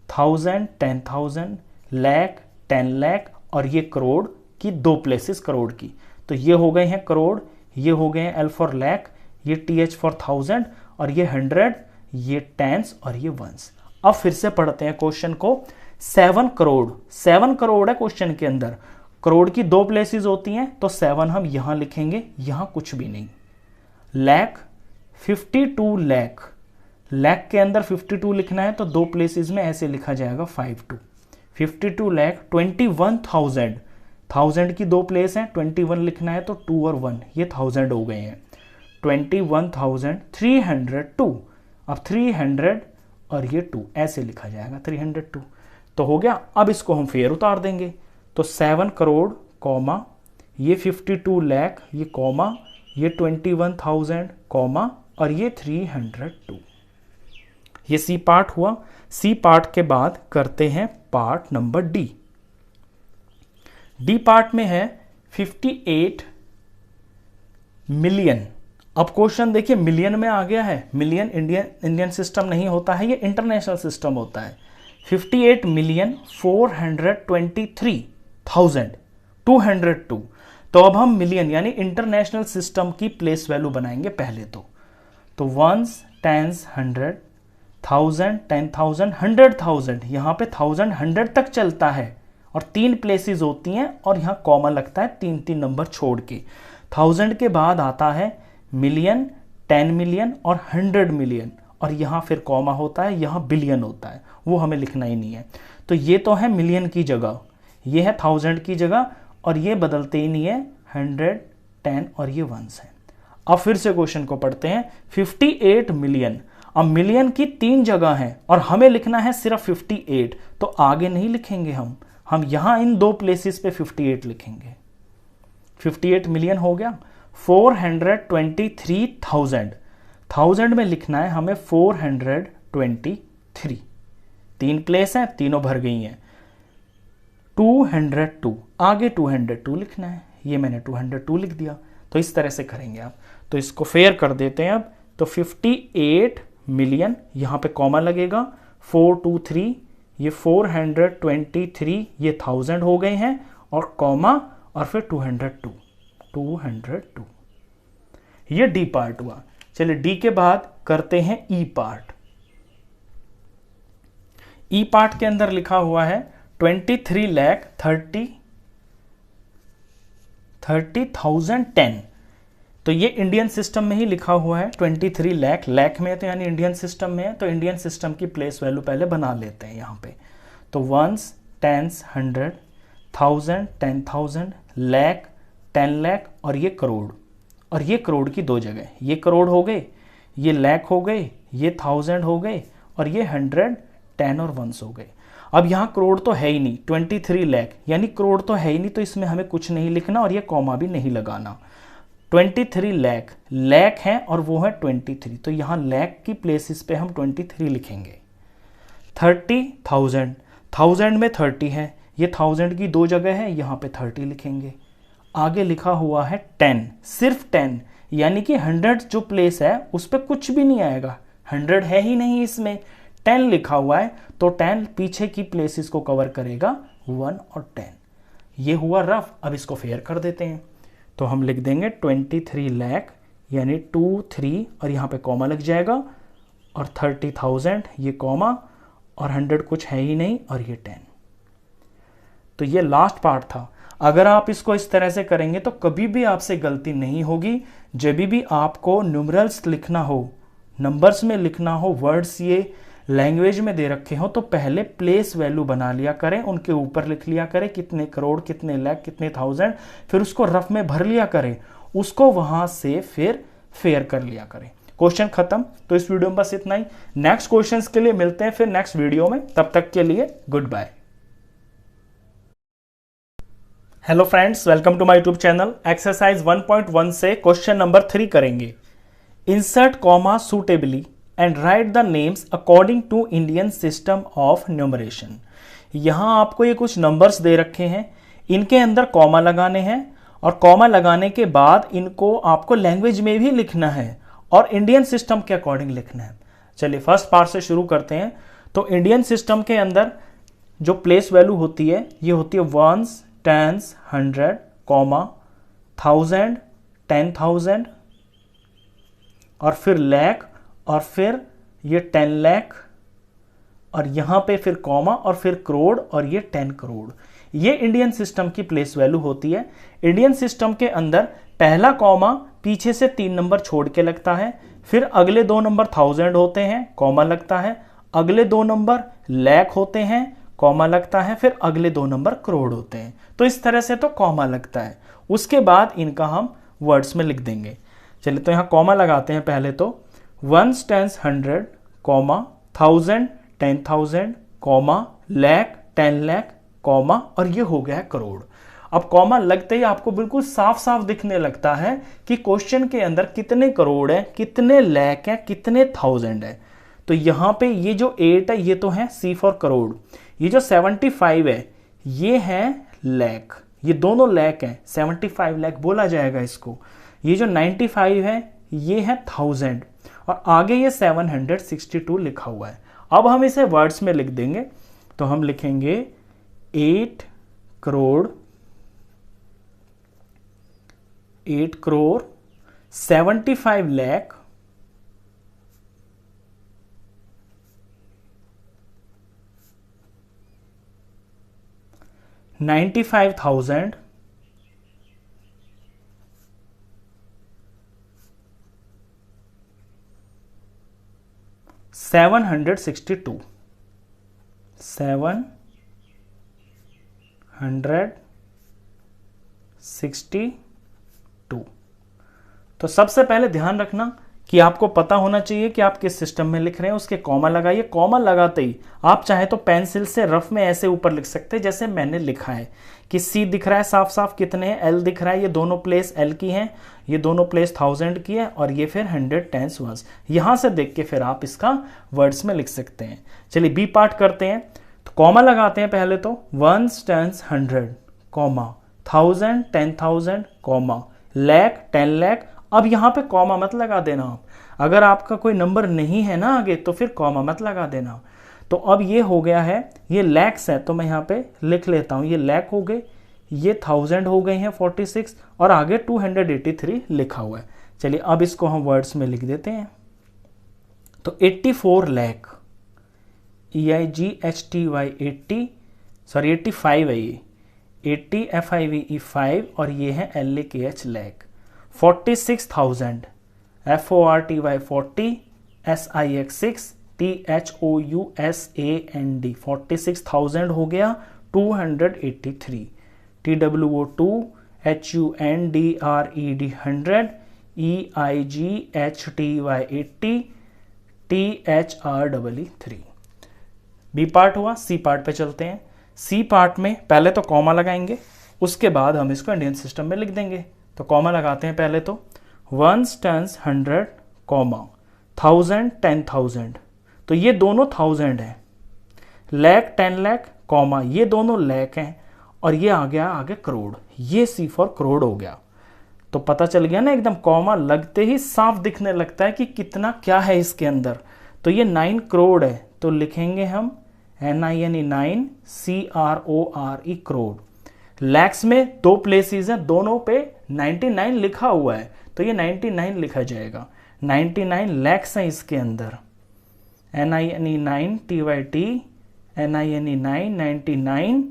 1000, 10,000, लाख, 10 लाख, और ये करोड़ की 2 प्लेसेस करोड़ की। तो ये हो गए हैं करोड़, ये हो गए हैं एल फॉर लाख, ये TH फॉर 1000, और ये 100, ये टेंस और ये वंस। अब फिर से पढ़ते हैं क्वेश्चन को। 7 करोड़, 7 करोड़ है क्वेश्चन के अंदर, करोड़ की 2 प्लेसेस होती हैं, तो 7 हम यहां लिखेंगे, यहां कुछ भी नहीं। लाख, 52 लाख, लाख के अंदर 52 लिखना है, तो 2 प्लेसेस में ऐसे लिखा जाएगा 52। 52 लाख 21,000, 1000 की 2 प्लेस हैं, 21 लिखना है, तो 2 और 1 ये 1000 हो गए हैं। 21,302, अब 300 और ये 2 ऐसे लिखा जाएगा, 302 तो हो गया। अब इसको हम फेर उतार देंगे। तो 7 करोड़ कॉमा, ये 52 लाख, ये कॉमा, ये 21,000 कॉमा, और ये 302। ये सी पार्ट हुआ। सी पार्ट के बाद करते हैं part number D. D part में है 58 मिलियन। अब क्वेश्चन देखिए मिलियन में आ गया है। मिलियन इंडियन सिस्टम नहीं होता है, ये इंटरनेशनल सिस्टम होता है। 58,423,202। तो अब हम मिलियन यानी इंटरनेशनल सिस्टम की प्लेस वैल्यू बनाएंगे पहले तो वंस, टेंस, 100, 1000, 10,000, 100,000, यहाँ पे 1000 100 तक चलता है, और 3 प्लेसेस होती हैं, और यहाँ कॉमा लगता है 3-3 नंबर छोड़ के। 1000 के बाद आता है मिलियन, 10 मिलियन और 100 मिलियन, और यहाँ फिर कॉमा होता है, यहाँ बिलियन होता है, वो हमें लिखना ही नहीं है। तो ये तो है मिलियन की जगह, ये है 1000 की जगह, और ये बदलते ही नहीं है, 100, 10 और ये 1 है। अब फिर से क्वेश्चन को पढ़ते हैं। 58 मिलियन, अब मिलियन की 3 जगह हैं और हमें लिखना है सिर्फ 58, तो आगे नहीं लिखेंगे हम यहां इन 2 प्लेसेस पे 58 लिखेंगे। 58 मिलियन हो गया। 423,000, 1000 में लिखना है हमें 423, 3 प्लेस हैं, तीनों भर गई हैं। 202, आगे 202 लिखना है, ये मैंने 202 लिख दिया। तो इस तरह से करेंगे आप। तो इसको फेयर कर देते हैं अब। तो 58 मिलियन, यहाँ पे कॉमा लगेगा, 423, ये 423, ये 1000 हो गए हैं, और कॉमा और फिर 202। ये डी पार्ट हुआ। चलिए डी के बाद करते हैं ई पार्ट। ई पार्ट के अंदर लिखा हुआ है 23,30,10। तो ये इंडियन सिस्टम में ही लिखा हुआ है 23 लाख, लाख में है तो यानी इंडियन सिस्टम में है, तो इंडियन सिस्टम की प्लेस वैल्यू पहले बना लेते हैं यहाँ पे। तो वंस, टेंस, 100, 1000, 10,000, लाख, 10 लाख, और ये करोड़। और ये करोड़ की दो जगह, ये करोड़ हो गए, ये लाख हो गए, ये 1000 हो गए, और ये 100, 10 और 1 हो गए। अब यहाँ करोड़ तो है ही नहीं, 23 लाख यानी करोड़ तो है ही नहीं, तो इसमें हमें कुछ नहीं लिखना और ये कॉमा भी नहीं लगाना। 23 लाख, लाख है और वो है 23, तो यहाँ लाख की प्लेसेस पे हम 23 लिखेंगे। 30,000, 1000 में 30 है, ये 1000 की दो जगह है, यहाँ पे 30 लिखेंगे। आगे लिखा हुआ है 10, सिर्फ 10, यानी कि 100 जो प्लेस है उस पर कुछ भी नहीं आएगा, 100 है ही नहीं इसमें, 10 लिखा हुआ है, तो 10 पीछे की प्लेसेस को कवर करेगा, 1 और 10। ये हुआ रफ। अब इसको फेयर कर देते हैं। तो हम लिख देंगे 23 लाख यानी 23, और यहाँ पे कॉमा लग जाएगा, और 30,000 ये कॉमा, और 100 कुछ है ही नहीं, और ये 10। तो ये लास्ट पार्ट था। अगर आप इसको इस तरह से करेंगे तो कभी भी आपसे गलती नहीं होगी। जब भी आपको न्यूमरल्स लिखना हो, नंबर्स में लिखना हो, वर्ड्स ये लैंग्वेज में दे रखे हो, तो पहले प्लेस वैल्यू बना लिया करें, उनके ऊपर लिख लिया करें कितने करोड़, कितने लाख, कितने 1000, फिर उसको रफ में भर लिया करें, उसको वहां से फिर फेयर कर लिया करें। क्वेश्चन खत्म। तो इस वीडियो में बस इतना ही। नेक्स्ट क्वेश्चंस के लिए मिलते हैं फिर नेक्स्ट वीडियो में, तब तक के लिए good bye. Hello friends, welcome to my YouTube channel. Exercise 1.1 से क्वेश्चन नंबर 3 करेंगे। Insert comma suitably and write the names according to Indian system of numeration. यहां आपको ये कुछ नंबर्स दे रखे हैं, इनके अंदर कॉमा लगाने हैं, और कॉमा लगाने के बाद इनको आपको लैंग्वेज में भी लिखना है और इंडियन सिस्टम के अकॉर्डिंग लिखना है। चलिए फर्स्ट पार्ट से शुरू करते हैं। तो इंडियन सिस्टम के अंदर जो प्लेस वैल्यू होती है, ये होती है वंस, टेंस, 100, कॉमा, 1000, 10,000, और फिर लाख, और फिर ये 10 लाख, और यहां पे फिर कॉमा, और फिर करोड़, और ये 10 करोड़। ये इंडियन सिस्टम की प्लेस वैल्यू होती है। इंडियन सिस्टम के अंदर पहला कॉमा पीछे से 3 नंबर छोड़ के लगता है, फिर अगले 2 नंबर 1000 होते हैं, कॉमा लगता है, अगले 2 नंबर लाख होते हैं, कॉमा लगता है, फिर अगले 2 नंबर करोड़ होते हैं। तो इस तरह से तो कॉमा लगता है। उसके बाद इनका हम वर्ड्स में लिख देंगे। चलिए तो यहां कॉमा लगाते हैं पहले। तो ones, tens, 100, comma, 1000, 10,000, comma, lakh, 10 lakh, comma, और ये हो गया करोड़। अब कॉमा लगते ही आपको बिल्कुल साफ साफ दिखने लगता है कि क्वेश्चन के अंदर कितने करोड़ है, कितने लाख है, कितने 1000 है। तो यहां पे ये जो 8 है ये तो है सी फॉर करोड़, ये जो 75 है ये है लाख, ये दोनों लाख हैं, 75 लाख बोला जाएगा इसको। ये जो 95 है ये है 1000, और आगे ये 762 लिखा हुआ है। अब हम इसे वर्ड्स में लिख देंगे। तो हम लिखेंगे 8 करोड़ 75 लाख 95,000 762 762। तो सबसे पहले ध्यान रखना कि आपको पता होना चाहिए कि आप किस सिस्टम में लिख रहे हैं, उसके कॉमा लगाइए। कॉमा लगाते ही आप चाहे तो पेंसिल से रफ में ऐसे ऊपर लिख सकते हैं जैसे मैंने लिखा है कि सी दिख रहा है साफ साफ कितने हैं, एल दिख रहा है, ये दोनों प्लेस एल की हैं, ये दोनों प्लेस 1000 की है, और ये फिर 100, 10, 1। यहां से देख के फिर आप इसका वर्ड्स में लिख सकते हैं। चलिए बी पार्ट करते हैं। तो कॉमा लगाते हैं पहले। तो ones, tens, 100, comma, 1000 10,000 comma, lakh 10 lakh. अब यहाँ पे कॉमा मत लगा देना आप, अगर आपका कोई नंबर नहीं है ना आगे तो फिर कॉमा मत लगा देना। तो अब ये हो गया है, ये लैक्स है तो मैं यहाँ पे लिख लेता हूँ, ये लाख हो गए, ये 1000 हो गए हैं 46 और आगे 283 लिखा हुआ है। चलिए अब इसको हम वर्ड्स में लिख देते हैं। तो 84 लाख, EIGHTY 80, सॉरी 85 है ये, 80 FIVE 5 और ये है LAKH lakh. 46,000 FORTY 40 SIX 6 THOUSAND 46,000 हो गया। 283 TWO2 HUNDRED 100 EIGHTY 80 THREE 3। B part हुआ, सी पार्ट पे चलते हैं। सी पार्ट में पहले तो कॉमा लगाएंगे, उसके बाद हम इसको इंडियन सिस्टम में लिख देंगे। तो कॉमा लगाते हैं पहले तो, 1 10 100 कॉमा, 1000 10,000, तो ये दोनों 1000 है, लाख 10 लाख कॉमा, ये दोनों लाख हैं और ये आ गया आगे करोड़, ये सी फॉर करोड़ हो गया। तो पता चल गया ना, एकदम कॉमा लगते ही साफ दिखने लगता है कि कितना क्या है इसके अंदर। तो ये 9 करोड़ है, तो लिखेंगे हम NINE 9 CRORE करोड़। लैक्स में 2 प्लेसेस हैं, दोनों पे 99 लिखा हुआ है तो ये 99 लिखा जाएगा। 99 लैक्स हैं इसके अंदर, NINE 9 TYT NINE 9 99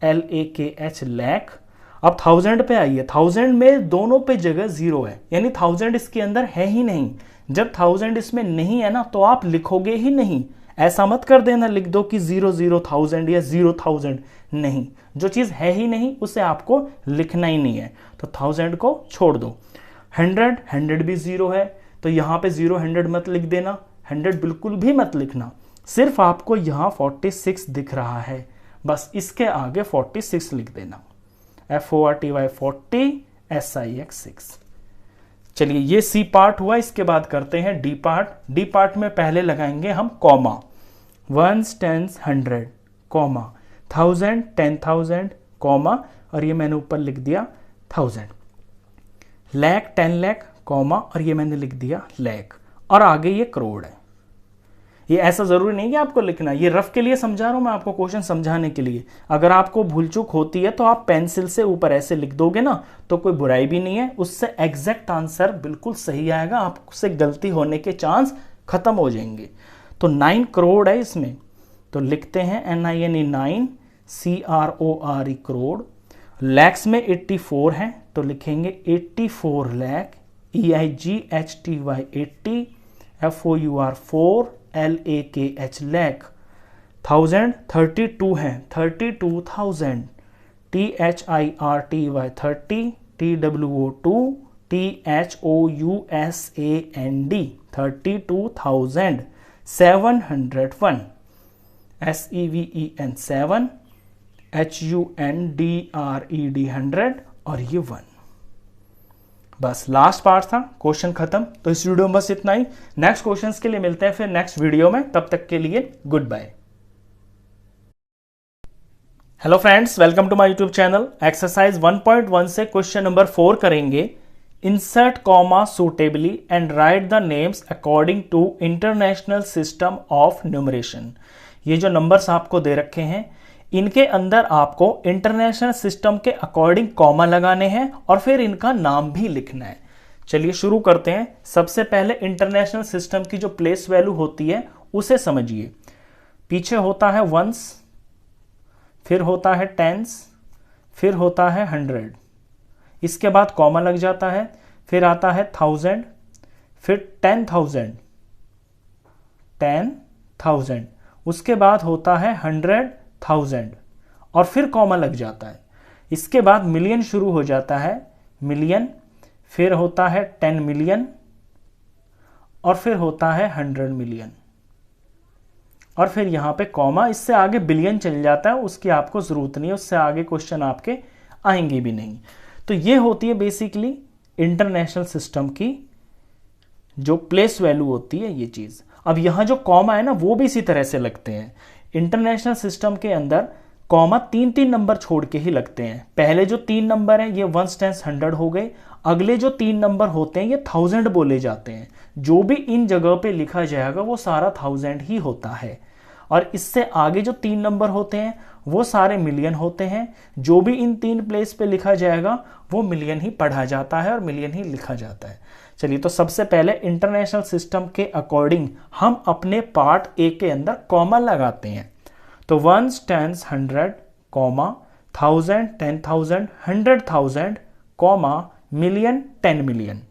LAKH lakh. अब 1000 पे आइए, 1000 में दोनों पे जगह 0 है, यानी 1000 इसके अंदर है ही नहीं। जब 1000 इसमें नहीं है ना तो आप लिखोगे ही नहीं, ऐसा मत कर देना लिख दो कि 00,000 या 0,000, नहीं, जो चीज़ है ही नहीं उसे आपको लिखना ही नहीं है, तो 1000 को छोड़ दो। 100 भी 0 है तो यहाँ पे 0 100 मत लिख देना, 100 बिल्कुल भी मत लिखना, सिर्फ आपको यहाँ 46 दिख रहा है, बस इसके आगे 46 लिख देना, FORTY 40 SIX 6। चलिए ये सी पार्ट हुआ, इसके बाद करते हैं डी पार्ट। डी पार्ट में पहले लगाएंगे हम कॉमा, 1 10 100 कॉमा, 1000 10,000 कॉमा और ये मैंने ऊपर लिख दिया 1000, लाख 10 लाख कॉमा और ये मैंने लिख दिया लाख और आगे ये करोड़ है। ये ऐसा जरूरी नहीं कि आपको लिखना, ये रफ के लिए समझा रहा हूं मैं आपको, क्वेश्चन समझाने के लिए। अगर आपको भूल चूक होती है तो आप पेंसिल से ऊपर ऐसे लिख दोगे ना तो कोई बुराई भी नहीं है, उससे एग्जैक्ट आंसर बिल्कुल सही आएगा, आपसे गलती होने के चांस खत्म हो जाएंगे। तो 9 करोड़ है इसमें, तो लिखते हैं NINE 9 CRORE करोड़। लैक्स में 84 है तो लिखेंगे 84 lakh, EIGHTY 80 FOUR 4 LAKH lakh. 1000 32 है, 32,000 THIRTY 30 TWO2 THOUSAND 32,000 701 SEVEN 7 HUNDRED 100 और ये 1। बस लास्ट पार्ट था, क्वेश्चन खत्म। तो इस वीडियो में बस इतना ही, नेक्स्ट क्वेश्चंस के लिए मिलते हैं फिर नेक्स्ट वीडियो में, तब तक के लिए good bye. Hello friends, welcome to my YouTube channel. Exercise 1.1 से क्वेश्चन नंबर 4 करेंगे। Insert comma suitably and write the names according to international system of numeration. ये जो नंबर्स आपको दे रखे हैं इनके अंदर आपको इंटरनेशनल सिस्टम के अकॉर्डिंग कॉमा लगाने हैं और फिर इनका नाम भी लिखना है। चलिए शुरू करते हैं। सबसे पहले इंटरनेशनल सिस्टम की जो प्लेस वैल्यू होती है उसे समझिए। पीछे होता है वंस, फिर होता है टेंस, फिर होता है 100, इसके बाद कॉमा लग जाता है, फिर आता है 1000, फिर 10,000, उसके बाद होता है 100,000 और फिर कॉमा लग जाता है। इसके बाद मिलियन शुरू हो जाता है, मिलियन, फिर होता है 10 मिलियन और फिर होता है 100 मिलियन और फिर यहां पे कॉमा, इससे आगे बिलियन चल जाता है, उसकी आपको जरूरत नहीं है, उससे आगे क्वेश्चन आपके आएंगे भी नहीं। तो ये होती है बेसिकली इंटरनेशनल सिस्टम की जो प्लेस वैल्यू होती है ये चीज। अब यहां जो कॉमा है ना वो भी इसी तरह से लगते हैं। इंटरनेशनल सिस्टम के अंदर कॉमा 3-3 नंबर छोड़ के ही लगते हैं। पहले जो 3 नंबर हैं ये 1 टेंस 100 हो गए, अगले जो 3 नंबर होते हैं ये 1000 बोले जाते हैं। जो भी इन जगह पे लिखा जाएगा वो सारा 1000 ही होता है। और इससे आगे जो 3 नंबर होते हैं वो सारे मिलियन होते हैं। जो भी इन 3 प्लेस पे लिखा जाएगा वो मिलियन ही पढ़ा जाता है और मिलियन ही लिखा जाता है। चलिए, तो सबसे पहले इंटरनेशनल सिस्टम के अकॉर्डिंग हम अपने पार्ट ए के अंदर कॉमा लगाते हैं। तो 1 tens 100 comma 1000 10,000 100,000 comma million 10 million.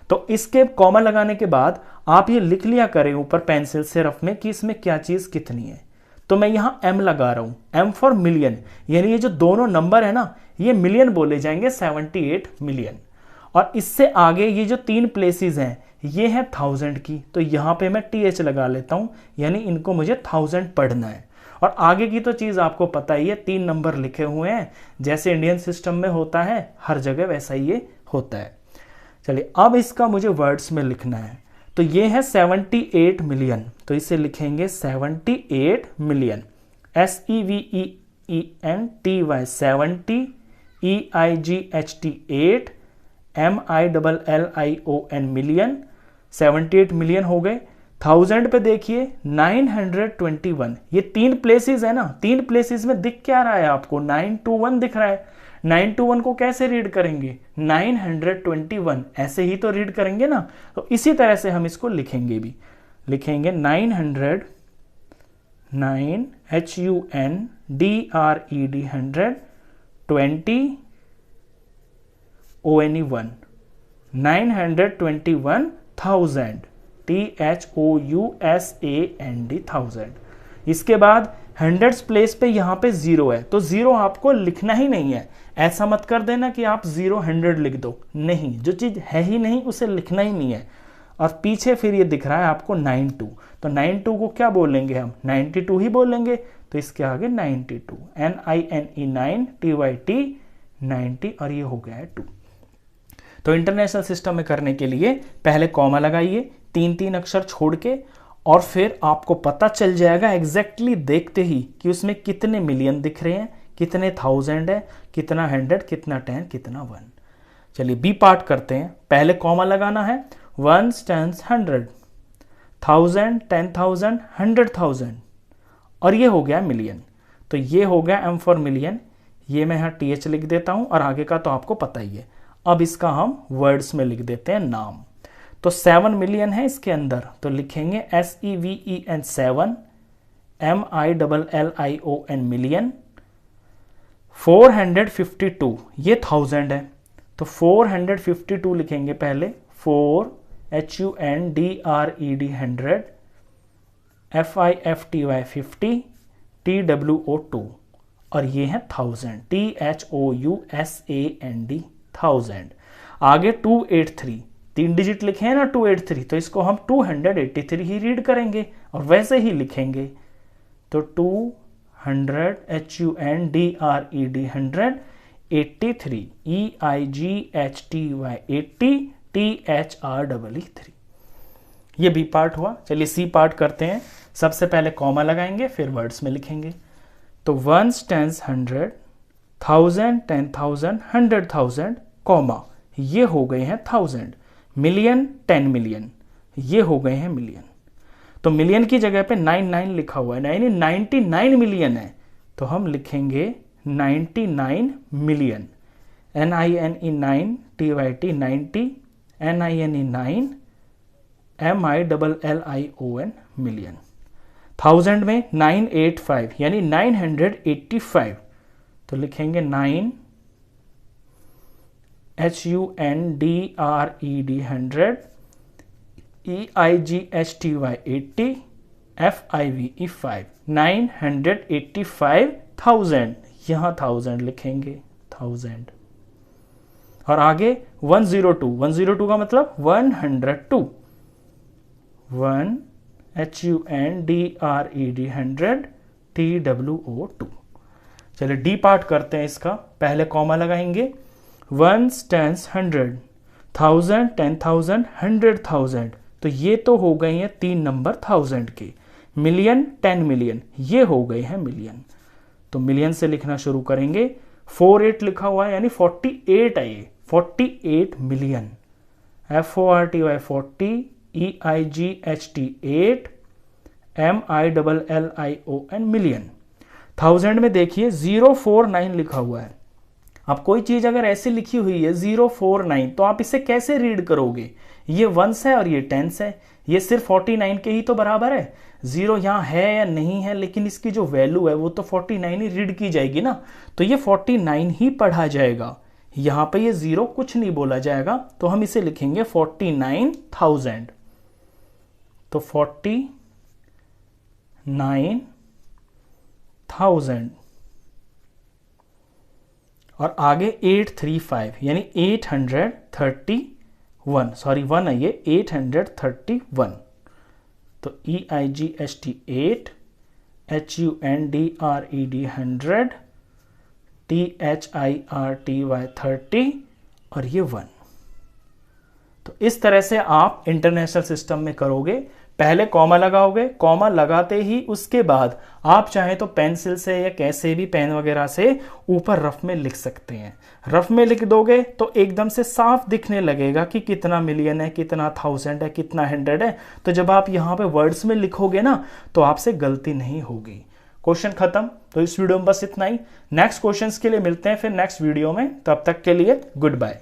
तो इसके कॉमा लगाने के बाद आप ये लिख लिया करें ऊपर पेंसिल से रफ में कि इसमें क्या चीज कितनी है। तो मैं यहां एम लगा रहा हूं, एम फॉर मिलियन, यानी ये जो दोनों नंबर है ना ये मिलियन बोले जाएंगे, 78 मिलियन। और इससे आगे ये जो 3 प्लेसेस हैं ये है 1000 की, तो यहां पे मैं TH लगा लेता हूं, यानी इनको मुझे 1000 पढ़ना है। और आगे की तो चीज आपको पता ही है, 3 नंबर लिखे हुए हैं, जैसे इंडियन सिस्टम में होता है हर जगह वैसा ही ये होता है। चलिए, अब इसका मुझे वर्ड्स में लिखना है। तो ये है 78 मिलियन, तो इसे लिखेंगे 78 million, SEVEENTY 70, EIGHT 8, MILLION million, 78 million हो गए। 1000 पे देखिए 921, ये 3 प्लेसेस है ना, 3 प्लेसेस में दिख क्या रहा है आपको, 921 दिख रहा है। 921 को कैसे रीड करेंगे, 921 ऐसे ही तो रीड करेंगे ना। तो इसी तरह से हम इसको लिखेंगे भी, लिखेंगे 900 9 HUNDRED 100 20 ONE1 921,000 THOUSAND 1000। इसके बाद हंड्रेड्स प्लेस पे यहाँ पे 0 है, तो 0 आपको लिखना ही नहीं है। ऐसा मत कर देना कि आप 0 100 लिख दो, नहीं, जो चीज है ही नहीं उसे लिखना ही नहीं है। और पीछे फिर ये दिख रहा है आपको 92, तो 92 को क्या बोलेंगे हम, 92 ही बोलेंगे। तो इसके आगे 92 NINE 9 TYT 90, और ये हो गया है 2। तो इंटरनेशनल सिस्टम में करने के लिए पहले कॉमा लगाइए 3-3 अक्षर छोड़ के, और फिर आपको पता चल जाएगा एग्जैक्टली देखते ही कि उसमें कितने मिलियन दिख रहे हैं, कितने 1000 है, कितना 100, कितना 10, कितना 1। चलिए बी पार्ट करते हैं। पहले कॉमा लगाना है, 1 टेंस 100, 1000 10,000 100,000, और ये हो गया मिलियन। तो ये हो गया M फॉर मिलियन, ये मैं यहाँ TH लिख देता हूं, और आगे का तो आपको पता ही है। अब इसका हम वर्ड्स में लिख देते हैं नाम। तो 7 मिलियन है इसके अंदर, तो लिखेंगे SEVEN 7 MILLION मिलियन। 452 ये 1000 है, तो 452 लिखेंगे पहले, 4 HUNDRED 100 FIFTY 50 TWO 2, और ये है 1000 THOUSAND 1000। आगे 283 3 डिजिट लिखे हैं ना 283, तो इसको हम 283 ही रीड करेंगे और वैसे ही लिखेंगे। तो 200 HUNDRED 100 83 EIGHTY 80 THREE 3। ये बी पार्ट हुआ। चलिए सी पार्ट करते हैं। सबसे पहले कॉमा लगाएंगे, फिर वर्ड्स में लिखेंगे। तो 1 टेंस 100 1000 10,000 100,000 कॉमा, ये हो गए हैं 1000। मिलियन 10 मिलियन, ये हो गए हैं मिलियन। तो मिलियन की जगह पे 99 लिखा हुआ है, यानी 99 मिलियन है, तो हम लिखेंगे 99 million. NINE 9 TYT 90 NINE 9 MILLION million. 1000 में 985 यानी 985, तो लिखेंगे 9 HUNDRED 100 EIGHTY 80 FIVE 5 985,000, यहां 1000 लिखेंगे 1000। और आगे 102 का मतलब 102 1 HUNDRED 100 TWO 2। चलिए डी पार्ट करते हैं इसका। पहले कॉमा लगाएंगे, 1 टेंस 100 1000 10,000 100,000, तो ये तो हो गए हैं 3 नंबर 1000 के। मिलियन 10 मिलियन, ये हो गए हैं मिलियन। तो तो मिलियन से लिखना शुरू करेंगे। 48 लिखा हुआ है यानी 48 है, ये 48 million. FORTY 40, EIGHT 8, MILLION million. 1000 में देखिए 049 लिखा हुआ है। अब कोई चीज अगर ऐसे लिखी हुई है 049 तो आप इसे कैसे रीड करोगे? ये वंस है और ये टेंस है, ये सिर्फ 49 के ही तो बराबर है। जीरो यहाँ है या नहीं है, लेकिन इसकी जो वैल्यू है वो तो 49 ही रीड की जाएगी ना, तो ये 49 ही पढ़ा जाएगा। यहाँ पे ये जीरो कुछ नहीं बोला जाएगा, तो हम इसे लिखेंगे 49,000। तो 49,000 और आगे 835 यानी 831, सॉरी 1 है ये, 831। तो EIGHT 8, HUNDRED 100, THIRTY 30 और ये 1। तो इस तरह से आप इंटरनेशनल सिस्टम में करोगे। पहले कॉमा लगाओगे, कॉमा लगाते ही उसके बाद आप चाहे तो पेंसिल से या कैसे भी पेन वगैरह से ऊपर रफ में लिख सकते हैं। रफ में लिख दोगे तो एकदम से साफ दिखने लगेगा कि कितना मिलियन है, कितना 1000 है, कितना 100 है। तो जब आप यहाँ पे वर्ड्स में लिखोगे ना तो आपसे गलती नहीं होगी। क्वेश्चन खत्म। तो इस वीडियो में बस इतना ही। नेक्स्ट क्वेश्चंस के लिए मिलते हैं फिर नेक्स्ट वीडियो में। तब तक के लिए गुड बाय।